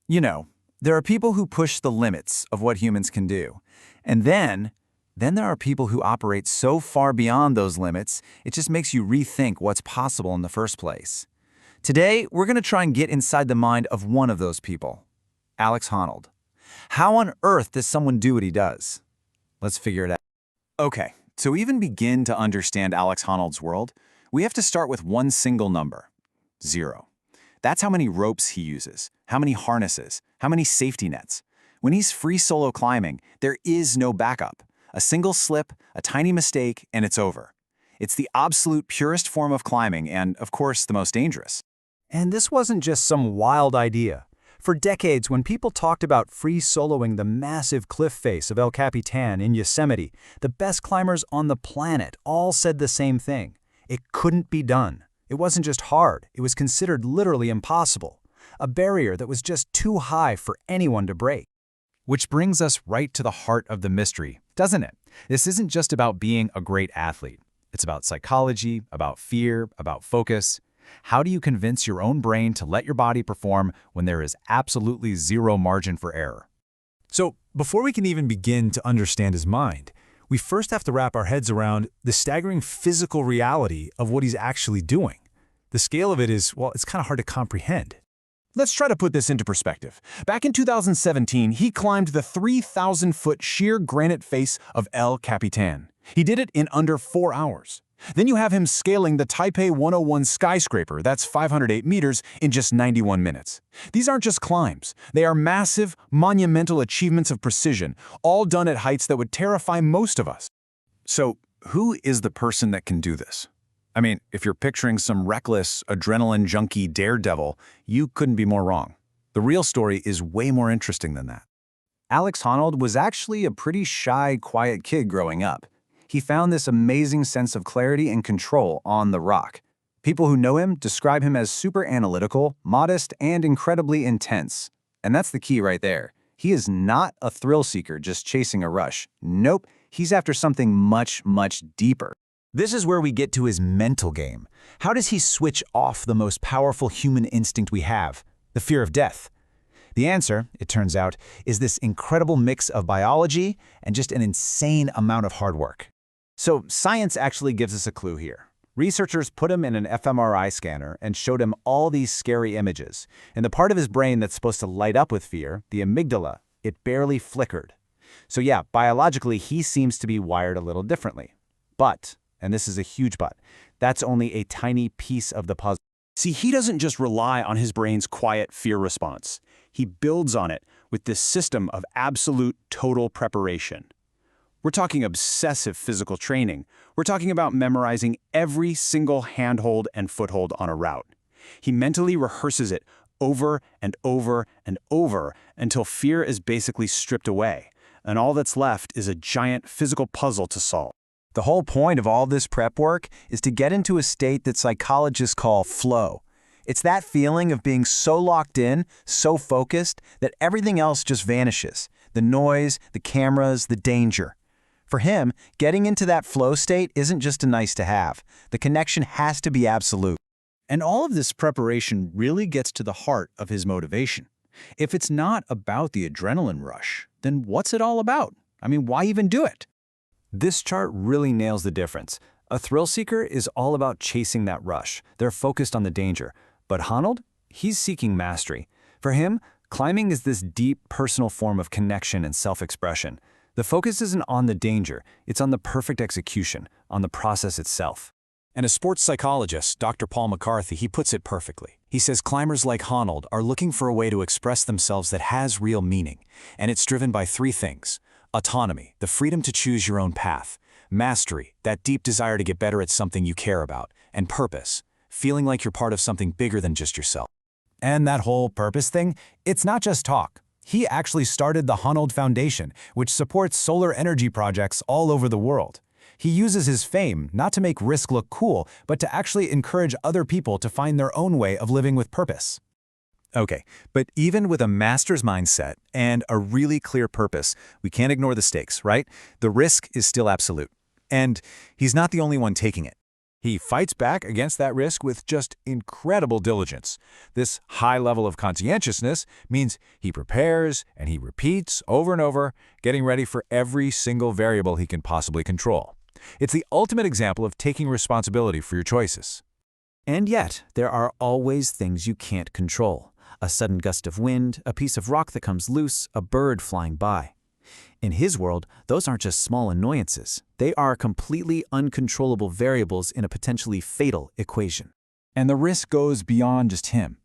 You know, there are people who push the limits of what humans can do. And then there are people who operate so far beyond those limits, it just makes you rethink what's possible in the first place. Today, we're going to try and get inside the mind of one of those people, Alex Honnold. How on earth does someone do what he does? Let's figure it out. Okay, to even begin to understand Alex Honnold's world, we have to start with one single number, 0. That's how many ropes he uses, how many harnesses, how many safety nets. When he's free solo climbing, there is no backup. A single slip, a tiny mistake, and it's over. It's the absolute purest form of climbing and, of course, the most dangerous. And this wasn't just some wild idea. For decades, when people talked about free soloing the massive cliff face of El Capitan in Yosemite, the best climbers on the planet all said the same thing. It couldn't be done. It wasn't just hard, it was considered literally impossible. A barrier that was just too high for anyone to break. Which brings us right to the heart of the mystery, doesn't it? This isn't just about being a great athlete. It's about psychology, about fear, about focus. How do you convince your own brain to let your body perform when there is absolutely zero margin for error? So, before we can even begin to understand his mind, we first have to wrap our heads around the staggering physical reality of what he's actually doing. The scale of it is, well, it's kind of hard to comprehend. Let's try to put this into perspective. Back in 2017, he climbed the 3,000-foot sheer granite face of El Capitan. He did it in under 4 hours. Then you have him scaling the Taipei 101 skyscraper, that's 508 meters, in just 91 minutes. These aren't just climbs. They are massive, monumental achievements of precision, all done at heights that would terrify most of us. So, who is the person that can do this? I mean, if you're picturing some reckless, adrenaline junkie daredevil, you couldn't be more wrong. The real story is way more interesting than that. Alex Honnold was actually a pretty shy, quiet kid growing up. He found this amazing sense of clarity and control on the rock. People who know him describe him as super analytical, modest, and incredibly intense. And that's the key right there. He is not a thrill seeker just chasing a rush. Nope, he's after something much, much deeper. This is where we get to his mental game. How does he switch off the most powerful human instinct we have, the fear of death? The answer, it turns out, is this incredible mix of biology and just an insane amount of hard work. So science actually gives us a clue here. Researchers put him in an fMRI scanner and showed him all these scary images. And the part of his brain that's supposed to light up with fear, the amygdala, it barely flickered. So yeah, biologically, he seems to be wired a little differently. But, and this is a huge but, that's only a tiny piece of the puzzle. See, he doesn't just rely on his brain's quiet fear response. He builds on it with this system of absolute total preparation. We're talking obsessive physical training. We're talking about memorizing every single handhold and foothold on a route. He mentally rehearses it over and over and over until fear is basically stripped away, and all that's left is a giant physical puzzle to solve. The whole point of all this prep work is to get into a state that psychologists call flow. It's that feeling of being so locked in, so focused, that everything else just vanishes. The noise, the cameras, the danger. For him, getting into that flow state isn't just a nice to have. The connection has to be absolute. And all of this preparation really gets to the heart of his motivation. If it's not about the adrenaline rush, then what's it all about? I mean, why even do it? This chart really nails the difference. A thrill seeker is all about chasing that rush. They're focused on the danger. But Honnold, he's seeking mastery. For him, climbing is this deep, personal form of connection and self-expression. The focus isn't on the danger, it's on the perfect execution, on the process itself. And a sports psychologist, Dr. Paul McCarthy, he puts it perfectly. He says climbers like Honnold are looking for a way to express themselves that has real meaning, and it's driven by 3 things. Autonomy, the freedom to choose your own path. Mastery, that deep desire to get better at something you care about. And purpose, feeling like you're part of something bigger than just yourself. And that whole purpose thing, it's not just talk. He actually started the Honnold Foundation, which supports solar energy projects all over the world. He uses his fame not to make risk look cool, but to actually encourage other people to find their own way of living with purpose. Okay, but even with a master's mindset and a really clear purpose, we can't ignore the stakes, right? The risk is still absolute. And he's not the only one taking it. He fights back against that risk with just incredible diligence. This high level of conscientiousness means he prepares and he repeats over and over, getting ready for every single variable he can possibly control. It's the ultimate example of taking responsibility for your choices. And yet, there are always things you can't control. A sudden gust of wind, a piece of rock that comes loose, a bird flying by. In his world, those aren't just small annoyances. They are completely uncontrollable variables in a potentially fatal equation. And the risk goes beyond just him.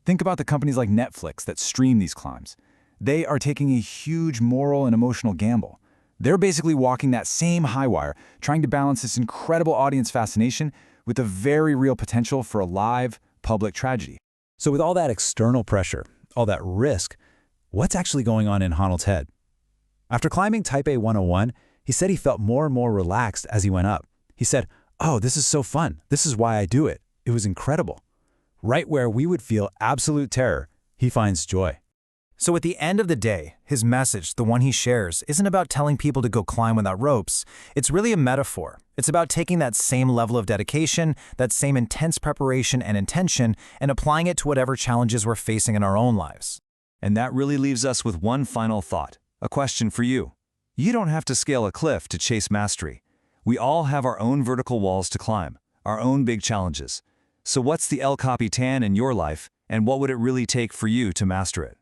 Think about the companies like Netflix that stream these climbs. They are taking a huge moral and emotional gamble. They're basically walking that same high wire, trying to balance this incredible audience fascination with the very real potential for a live, public tragedy. So with all that external pressure, all that risk, what's actually going on in Honnold's head? After climbing Taipei 101, he said he felt more and more relaxed as he went up. He said, "Oh, this is so fun. This is why I do it. It was incredible." Right where we would feel absolute terror, he finds joy. So at the end of the day, his message, the one he shares, isn't about telling people to go climb without ropes. It's really a metaphor. It's about taking that same level of dedication, that same intense preparation and intention, and applying it to whatever challenges we're facing in our own lives. And that really leaves us with one final thought, a question for you. You don't have to scale a cliff to chase mastery. We all have our own vertical walls to climb, our own big challenges. So what's the El Capitan in your life, and what would it really take for you to master it?